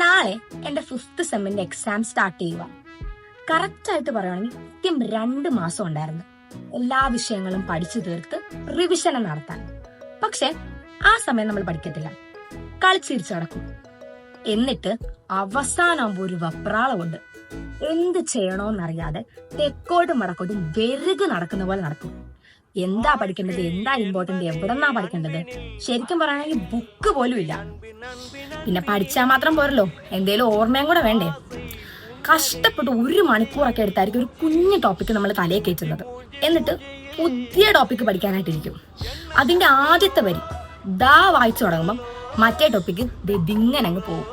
നാളെ എന്റെ 5th സെമ്മിന്റെ exam start ചെയ്യുക. കറക്റ്റ് ആയിട്ട് പറയുകയാണെങ്കിൽ കൃത്യം 2 മാസം ഉണ്ടായിരുന്നു എല്ലാ വിഷയങ്ങളും പഠിച്ചു തീർത്ത് റിവിഷൻ നടത്താൻ. പക്ഷെ ആ സമയം നമ്മൾ പഠിക്കത്തില്ല, കളിച്ചിരിച്ചു നടക്കും. എന്നിട്ട് അവസാനമാകുമ്പോ ഒരു വെപ്രാളമുണ്ട്. എന്ത് ചെയ്യണോന്നറിയാതെ തെക്കോട്ടും വടക്കോട്ടും വെറുതെ നടക്കുന്ന പോലെ നടക്കും. എന്താ പഠിക്കേണ്ടത്, എന്താ ഇമ്പോർട്ടന്റ്, എവിടെന്നാ പഠിക്കേണ്ടത്, ശരിക്കും പറയുകയാണെങ്കിൽ ബുക്ക് പോലും ഇല്ല. പിന്നെ പഠിച്ചാൽ മാത്രം പോരല്ലോ, എന്തേലും ഓർമ്മയും കൂടെ വേണ്ടേ. കഷ്ടപ്പെട്ട് 1 മണിക്കൂറൊക്കെ എടുത്തായിരിക്കും ഒരു കുഞ്ഞു ടോപ്പിക്ക് നമ്മൾ തലയിൽ കയറ്റുന്നത്. എന്നിട്ട് പുതിയ ടോപ്പിക്ക് പഠിക്കാനായിട്ടിരിക്കും. അതിന്റെ ആദ്യത്തെ വരി ദാ വായിച്ചു തുടങ്ങുമ്പം മറ്റേ ടോപ്പിക്ക് ദിങ്ങനെ അങ്ങ് പോകും.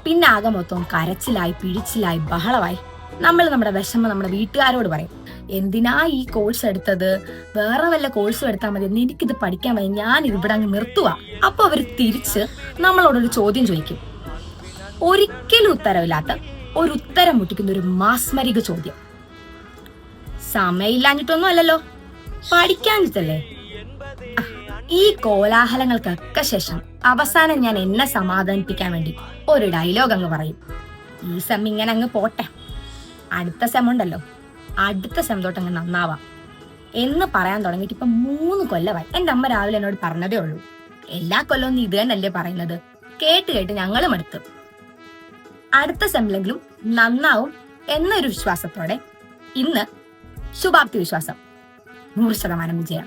പിന്നെ ആകെ മൊത്തം കരച്ചിലായി, പിഴിച്ചിലായി, ബഹളമായി. നമ്മൾ നമ്മുടെ വിഷമം നമ്മുടെ വീട്ടുകാരോട് പറയും, എന്തിനാ ഈ കോഴ്സ് എടുത്തത്, വേറെ വല്ല കോഴ്സും എടുത്താൽ മതി, എനിക്കിത് പഠിക്കാൻ വയ്യ, ഞാൻ ഇവിടെ അങ്ങ് നിർത്തുക. അപ്പൊ അവർ തിരിച്ച് നമ്മളോടൊരു ചോദ്യം ചോദിക്കും. ഒരിക്കലും ഉത്തരവില്ലാത്ത ഒരു ഉത്തരം മുട്ടിക്കുന്ന ഒരു മാസ്മരിക ചോദ്യം. സമയമില്ലാഞ്ഞിട്ടൊന്നും അല്ലല്ലോ, പഠിക്കാഞ്ഞിട്ടല്ലേ. ഈ കോലാഹലങ്ങൾക്കൊക്കെ ശേഷം അവസാനം ഞാൻ എന്നെ സമാധാനിപ്പിക്കാൻ വേണ്ടി ഒരു ഡയലോഗ് അങ്ങ് പറയും. ഈ സെം ഇങ്ങനെ അങ്ങ് പോട്ടെ, അടുത്ത സെം ഉണ്ടല്ലോ, അടുത്ത സെം തൊട്ട് അങ്ങ് നന്നാവാം എന്ന് പറയാൻ തുടങ്ങിയിട്ട് ഇപ്പൊ 3 കൊല്ലമായി. എന്റെ അമ്മ രാവിലെ എന്നോട് പറഞ്ഞതേ ഉള്ളൂ, എല്ലാ കൊല്ലവും നീ ഇത് തന്നെയല്ലേ പറയുന്നത്, കേട്ട് കേട്ട് ഞങ്ങളും അടുത്ത്. അടുത്ത സെമ്മിലെങ്കിലും നന്നാവും എന്നൊരു വിശ്വാസത്തോടെ ഇന്ന് ശുഭാപ്തി വിശ്വാസം 100% വിജയം.